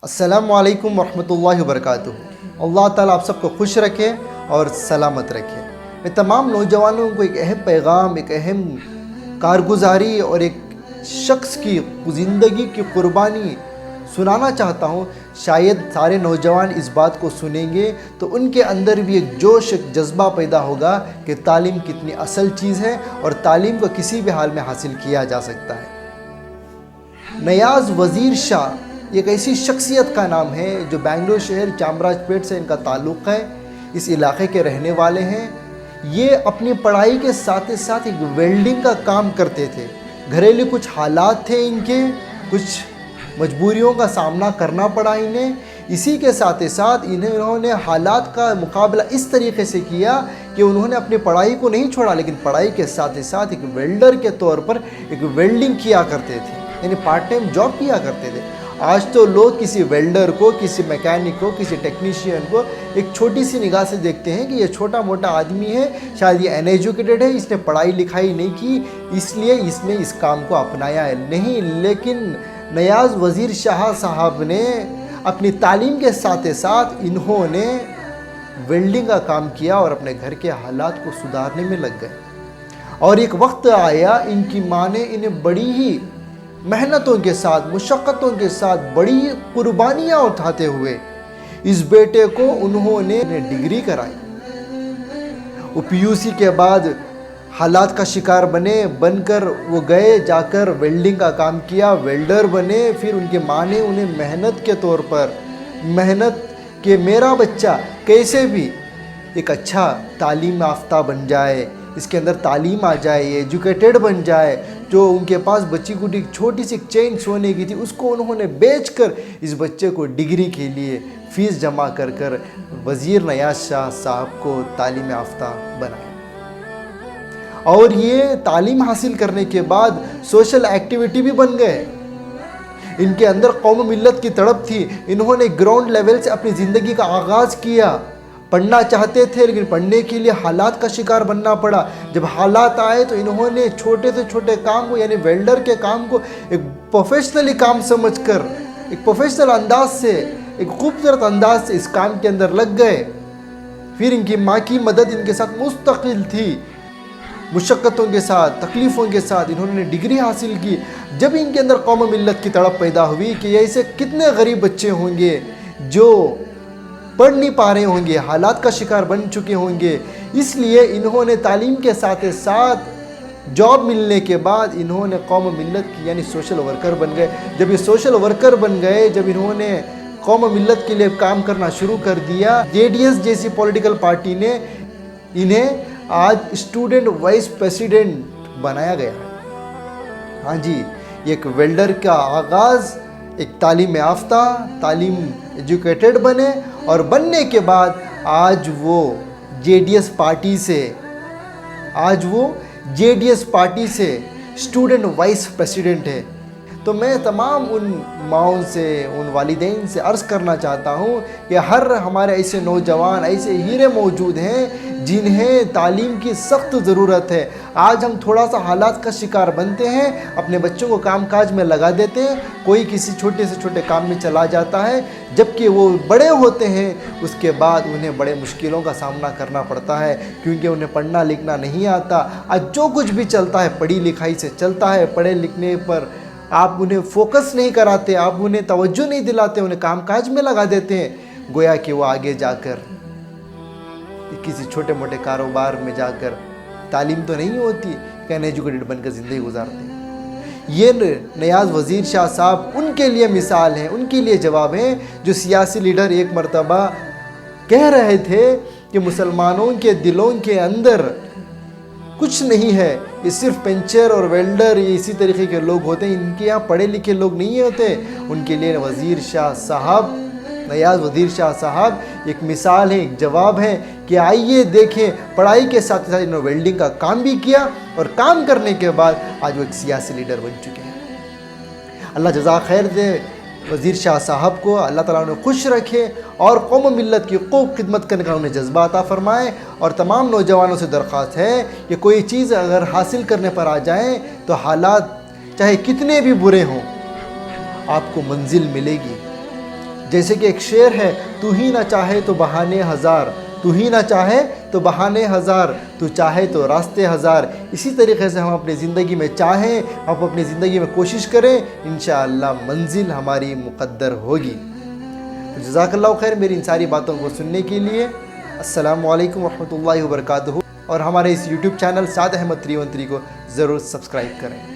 अस्सलामु अलैकुम वरहमतुल्लाहि वबरकातुहू। अल्लाह ताला आप सबको खुश रखे और सलामत रखे। मैं तमाम नौजवानों को एक अहम पैगाम, एक अहम कारगुजारी और एक शख्स की ज़िंदगी की कुर्बानी सुनाना चाहता हूँ। शायद सारे नौजवान इस बात को सुनेंगे तो उनके अंदर भी एक जोश, एक जज्बा पैदा होगा कि तालीम कितनी असल चीज़ है और तालीम को किसी भी हाल में हासिल किया जा सकता है। नियाज़ वज़ीर शाह एक ऐसी शख्सियत का नाम है जो बेंगलुरु शहर चामराजपेट से इनका ताल्लुक़ है। इस इलाके के रहने वाले हैं। ये अपनी पढ़ाई के साथ ही साथ एक वेल्डिंग का काम करते थे। घरेलू कुछ हालात थे इनके, कुछ मजबूरियों का सामना करना पड़ा इन्हें। इसी के साथ ही साथ इन्होंने हालात का मुकाबला इस तरीके से किया कि उन्होंने अपनी पढ़ाई को नहीं छोड़ा, लेकिन पढ़ाई के साथ ही साथ एक वेल्डर के तौर पर एक वेल्डिंग किया करते थे, यानी पार्ट टाइम जॉब किया करते थे। आज तो लोग किसी वेल्डर को, किसी मैकेनिक को, किसी टेक्नीशियन को एक छोटी सी निगाह से देखते हैं कि ये छोटा मोटा आदमी है, शायद ये अनएजुकेटेड है, इसने पढ़ाई लिखाई नहीं की, इसलिए इसने इस काम को अपनाया है। नहीं, लेकिन नियाज़ वज़ीर शाह साहब ने अपनी तालीम के साथ साथ इन्होंने वेल्डिंग का काम किया और अपने घर के हालात को सुधारने में लग गए। और एक वक्त आया, इनकी माँ ने इन्हें बड़ी ही मेहनतों के साथ, मुशक्क़तों के साथ, बड़ी कुर्बानियाँ उठाते हुए इस बेटे को उन्होंने डिग्री कराई। वो पीयूसी के बाद हालात का शिकार बनकर वो गए, जाकर वेल्डिंग का काम किया, वेल्डर बने। फिर उनके माँ ने उन्हें मेहनत के तौर पर कि मेरा बच्चा कैसे भी एक अच्छा तालीम याफ्ता बन जाए, इसके अंदर तालीम आ जाए, एजुकेटेड बन जाए। जो उनके पास बच्ची को एक छोटी सी चेन सोने की थी, उसको उन्होंने बेचकर इस बच्चे को डिग्री के लिए फ़ीस जमा कर वज़ीर नियाज़ शाह साहब को तालीम याफ्ता बनाया। और ये तालीम हासिल करने के बाद सोशल एक्टिविटी भी बन गए। इनके अंदर कौम मिल्लत की तड़प थी। इन्होंने ग्राउंड लेवल से अपनी ज़िंदगी का आगाज़ किया। पढ़ना चाहते थे, लेकिन पढ़ने के लिए हालात का शिकार बनना पड़ा। जब हालात आए तो इन्होंने छोटे से छोटे काम को, यानी वेल्डर के काम को एक प्रोफेशनली काम समझकर, एक प्रोफेशनल अंदाज से, एक खूबसूरत अंदाज से इस काम के अंदर लग गए। फिर इनकी माँ की मदद इनके साथ मुस्तकिल थी। मुशक्क़तों के साथ, तकलीफ़ों के साथ इन्होंने डिग्री हासिल की। जब इनके अंदर कौम मिल्लत की तड़प पैदा हुई कि ऐसे कितने गरीब बच्चे होंगे जो पढ़ नहीं पा रहे होंगे, हालात का शिकार बन चुके होंगे, इसलिए इन्होंने तालीम के साथ साथ जॉब मिलने के बाद इन्होंने कौम मिल्लत की, यानी सोशल वर्कर बन गए। जब ये सोशल वर्कर बन गए, जब इन्होंने कौम मिल्लत के लिए काम करना शुरू कर दिया, JDS जैसी पॉलिटिकल पार्टी ने इन्हें आज स्टूडेंट वाइस प्रेसिडेंट बनाया गया है। हाँ जी, एक वेल्डर का आगाज़, एक तालीम याफ्ता, तालीम एजुकेटेड बने, और बनने के बाद आज वो JDS पार्टी से स्टूडेंट वाइस प्रेसिडेंट है। तो मैं तमाम उन माओं से, उन वालिदैन से अर्ज़ करना चाहता हूँ कि हर हमारे ऐसे नौजवान, ऐसे हीरे मौजूद हैं जिन्हें तालीम की सख्त ज़रूरत है। आज हम थोड़ा सा हालात का शिकार बनते हैं, अपने बच्चों को काम काज में लगा देते हैं, कोई किसी छोटे से छोटे काम में चला जाता है, जबकि वो बड़े होते हैं उसके बाद उन्हें बड़े मुश्किलों का सामना करना पड़ता है, क्योंकि उन्हें पढ़ना लिखना नहीं आता। आज जो कुछ भी चलता है पढ़ी लिखाई से चलता है। पढ़े लिखने पर आप उन्हें फोकस नहीं कराते, आप उन्हें तवज्जो नहीं दिलाते, उन्हें कामकाज में लगा देते हैं, गोया कि वो आगे जाकर किसी छोटे मोटे कारोबार में जाकर, तालीम तो नहीं होती, अनएजुकेटेड बनकर ज़िंदगी गुजारते हैं। ये नियाज़ वज़ीर शाह साहब उनके लिए मिसाल हैं, उनके लिए जवाब हैं। जो सियासी लीडर एक मरतबा कह रहे थे कि मुसलमानों के दिलों के अंदर कुछ नहीं है, ये सिर्फ पेंचर और वेल्डर, ये इसी तरीके के लोग होते हैं, इनके यहाँ पढ़े लिखे लोग नहीं होते। उनके लिए नियाज़ वज़ीर शाह साहब एक मिसाल है, एक जवाब है कि आइए देखें, पढ़ाई के साथ साथ इन्होंने वेल्डिंग का काम भी किया और काम करने के बाद आज वो एक सियासी लीडर बन चुके हैं। अल्लाह जज़ा खैर दे वज़ीर शाह साहब को, अल्लाह ताला उन्हें खुश रखे और कौम मिल्लत की खूब खिदमत करने का उन्हें जज्बा अता फ़रमाए। और तमाम नौजवानों से दरख्वास्त है कि कोई चीज़ अगर हासिल करने पर आ जाए तो हालात चाहे कितने भी बुरे हों, आपको मंजिल मिलेगी। جیسے کہ ایک شعر ہے، تو ہی نہ چاہے تو بہانے ہزار، تو ہی نہ چاہے تو بہانے ہزار، تو چاہے تو راستے ہزار۔ اسی طریقے سے ہم اپنی زندگی میں چاہیں، ہم اپنی زندگی میں کوشش کریں، انشاءاللہ منزل ہماری مقدر ہوگی۔ تو جزاک اللہ خیر میری ان ساری باتوں کو سننے کے لیے۔ السلام علیکم ورحمۃ اللہ وبرکاتہ، اور ہمارے اس یوٹیوب چینل سعد احمد 313 کو ضرور سبسکرائب کریں۔